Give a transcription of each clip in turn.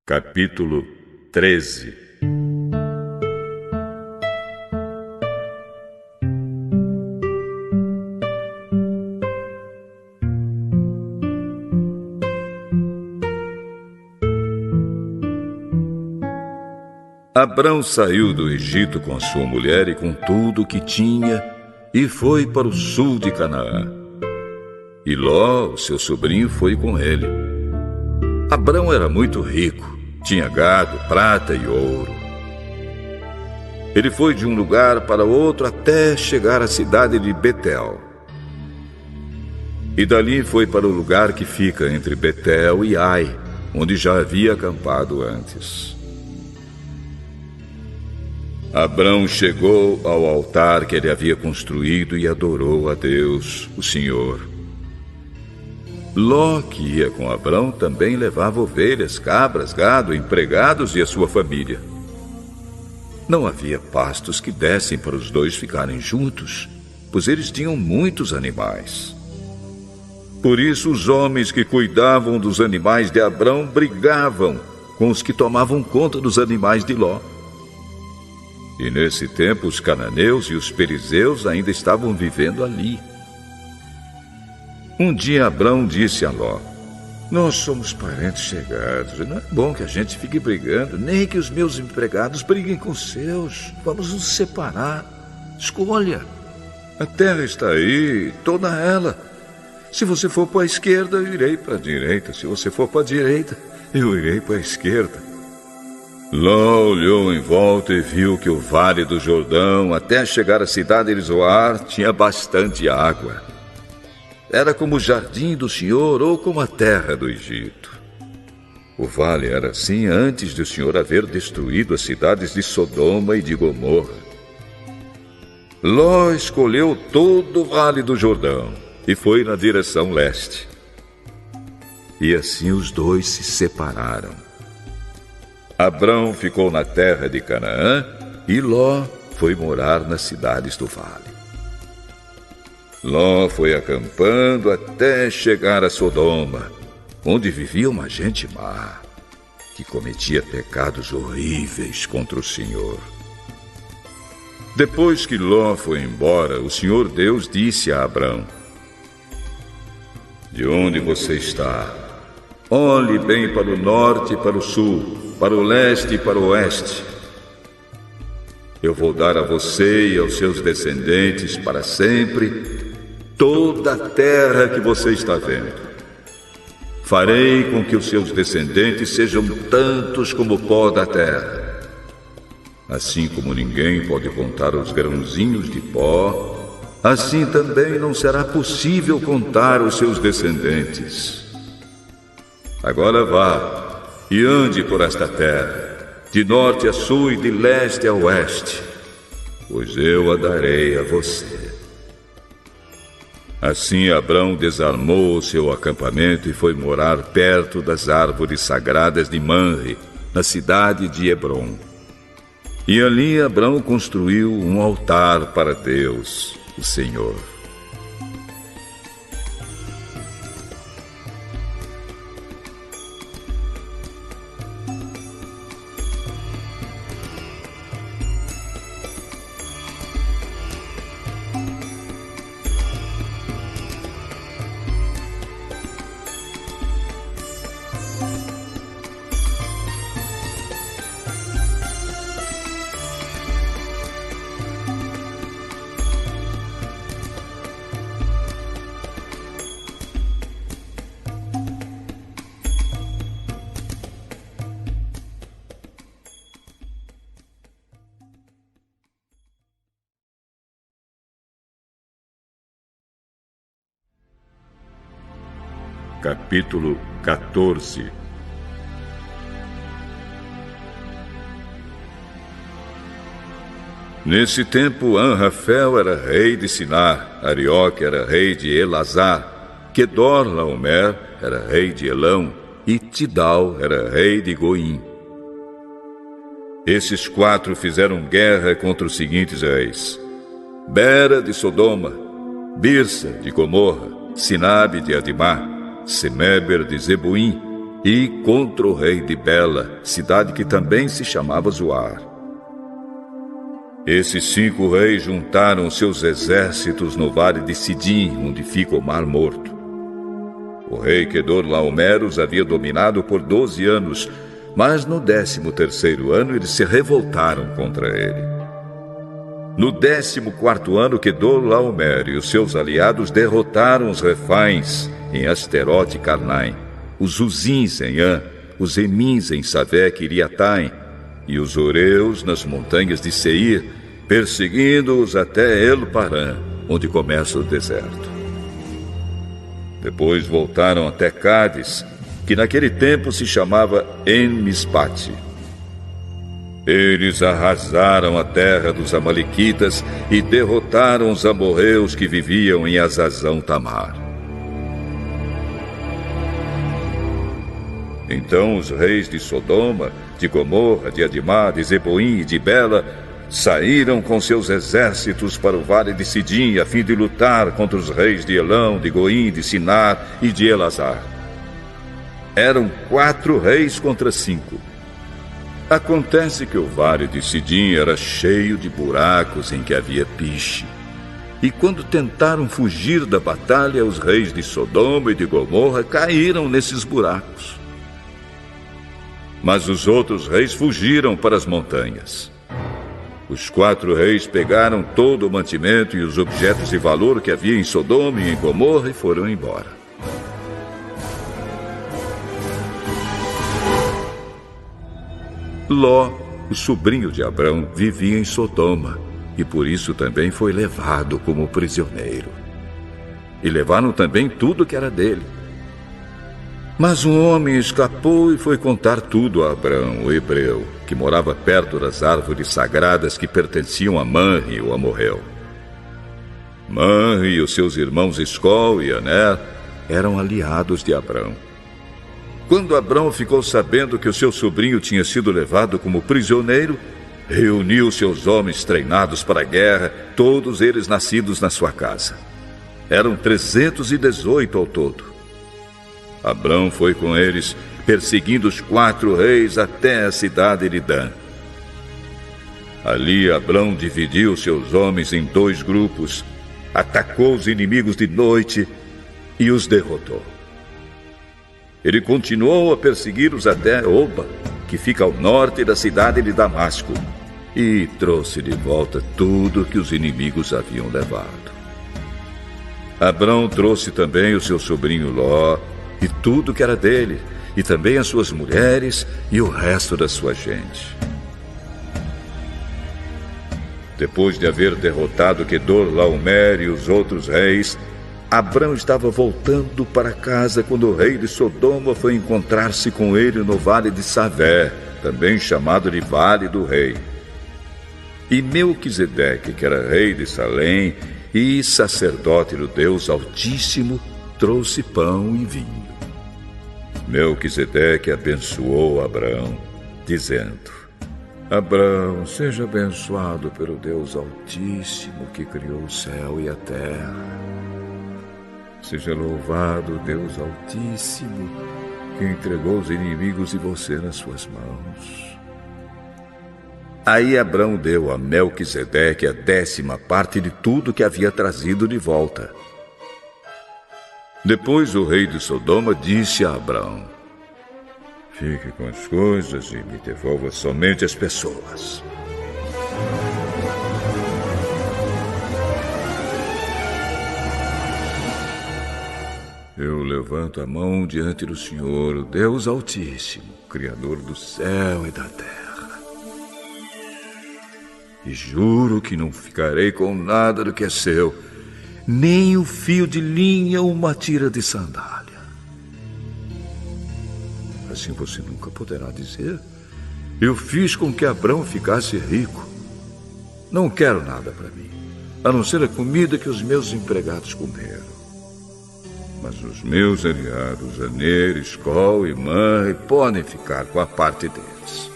Capítulo 13. Abrão saiu do Egito com a sua mulher e com tudo o que tinha e foi para o sul de Canaã. E Ló, o seu sobrinho, foi com ele. Abrão era muito rico, tinha gado, prata e ouro. Ele foi de um lugar para outro até chegar à cidade de Betel. E dali foi para o lugar que fica entre Betel e Ai, onde já havia acampado antes. Abrão chegou ao altar que ele havia construído e adorou a Deus, o Senhor. Ló, que ia com Abrão, também levava ovelhas, cabras, gado, empregados e a sua família. Não havia pastos que dessem para os dois ficarem juntos, pois eles tinham muitos animais. Por isso os homens que cuidavam dos animais de Abrão brigavam com os que tomavam conta dos animais de Ló. E nesse tempo os cananeus e os perizeus ainda estavam vivendo ali. Um dia Abrão disse a Ló: "Nós somos parentes chegados, e não é bom que a gente fique brigando, nem que os meus empregados briguem com os seus. Vamos nos separar. Escolha. A terra está aí, toda ela. Se você for para a esquerda, eu irei para a direita. Se você for para a direita, eu irei para a esquerda." Ló olhou em volta e viu que o vale do Jordão, até chegar à cidade de Zoar, tinha bastante água. Era como o jardim do Senhor ou como a terra do Egito. O vale era assim antes de o Senhor haver destruído as cidades de Sodoma e de Gomorra. Ló escolheu todo o vale do Jordão e foi na direção leste. E assim os dois se separaram. Abrão ficou na terra de Canaã e Ló foi morar nas cidades do vale. Ló foi acampando até chegar a Sodoma, onde vivia uma gente má, que cometia pecados horríveis contra o Senhor. Depois que Ló foi embora, o Senhor Deus disse a Abrão: "De onde você está? Olhe bem para o norte e para o sul, para o leste e para o oeste. Eu vou dar a você e aos seus descendentes para sempre toda a terra que você está vendo. Farei com que os seus descendentes sejam tantos como o pó da terra. Assim como ninguém pode contar os grãozinhos de pó, assim também não será possível contar os seus descendentes. Agora vá e ande por esta terra, de norte a sul e de leste a oeste, pois eu a darei a você." Assim Abrão desarmou o seu acampamento e foi morar perto das árvores sagradas de Manre, na cidade de Hebrom. E ali Abrão construiu um altar para Deus, o Senhor. Capítulo 14. Nesse tempo, Anrafel era rei de Sinar, Arioque era rei de Elazar, Quedorlaomer era rei de Elão e Tidal era rei de Goim. Esses quatro fizeram guerra contra os seguintes reis: Bera de Sodoma, Birsa de Gomorra, Sinabe de Adimá, Semeber de Zeboim, e contra o rei de Bela, cidade que também se chamava Zoar. Esses 5 reis juntaram seus exércitos no vale de Sidim, onde fica o Mar Morto. O rei Quedorlaomer os havia dominado por 12 anos, mas no 13º ano eles se revoltaram contra ele. No 14º ano, Quedorlaomer e os seus aliados derrotaram os Refains em Asterote e Carnaim, os Uzins em An, os Emins em Savé Kiriataim e os Oreus nas montanhas de Seir, perseguindo-os até El-Parã, onde começa o deserto. Depois voltaram até Cádiz, que naquele tempo se chamava En-Mispate. Eles arrasaram a terra dos amalequitas e derrotaram os amorreus que viviam em Azazão Tamar. Então os reis de Sodoma, de Gomorra, de Adimá, de Zeboim e de Bela saíram com seus exércitos para o vale de Sidim a fim de lutar contra os reis de Elão, de Goim, de Sinar e de Elazar. Eram 4 reis contra 5. Acontece que o vale de Sidim era cheio de buracos em que havia piche. E quando tentaram fugir da batalha, os reis de Sodoma e de Gomorra caíram nesses buracos. Mas os outros reis fugiram para as montanhas. Os 4 reis pegaram todo o mantimento e os objetos de valor que havia em Sodoma e em Gomorra e foram embora. Ló, o sobrinho de Abrão, vivia em Sodoma e por isso também foi levado como prisioneiro. E levaram também tudo que era dele. Mas um homem escapou e foi contar tudo a Abrão, o hebreu, que morava perto das árvores sagradas que pertenciam a Manre, o amorreu. Manre e os seus irmãos Escol e Aner eram aliados de Abrão. Quando Abrão ficou sabendo que o seu sobrinho tinha sido levado como prisioneiro, reuniu seus homens treinados para a guerra, todos eles nascidos na sua casa. Eram 318 ao todo. Abrão foi com eles, perseguindo os 4 reis até a cidade de Dan. Ali Abrão dividiu seus homens em 2 grupos, atacou os inimigos de noite e os derrotou. Ele continuou a persegui-los até Oba, que fica ao norte da cidade de Damasco, e trouxe de volta tudo que os inimigos haviam levado. Abrão trouxe também o seu sobrinho Ló, e tudo que era dele, e também as suas mulheres e o resto da sua gente. Depois de haver derrotado Quedorlaomer e os outros reis, Abrão estava voltando para casa quando o rei de Sodoma foi encontrar-se com ele no vale de Savé, também chamado de Vale do Rei. E Melquisedeque, que era rei de Salém e sacerdote do Deus Altíssimo, trouxe pão e vinho. Melquisedeque abençoou Abrão, dizendo: Abrão, seja abençoado pelo Deus Altíssimo que criou o céu e a terra. Seja louvado o Deus Altíssimo que entregou os inimigos de você nas suas mãos. Aí Abrão deu a Melquisedeque a 10ª parte de tudo que havia trazido de volta. Depois o rei de Sodoma disse a Abrão: Fique com as coisas e me devolva somente as pessoas. Eu levanto a mão diante do Senhor, o Deus Altíssimo, Criador do céu e da terra. E juro que não ficarei com nada do que é seu, nem o fio de linha ou uma tira de sandália. Assim você nunca poderá dizer: eu fiz com que Abrão ficasse rico. Não quero nada para mim, a não ser a comida que os meus empregados comeram. Mas os meus aliados, Aner, Escol e Manre, podem ficar com a parte deles.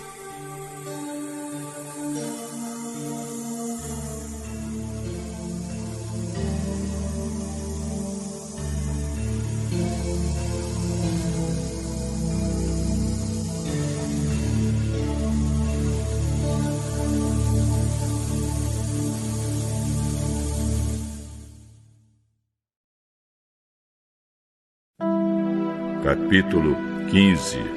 capítulo 15.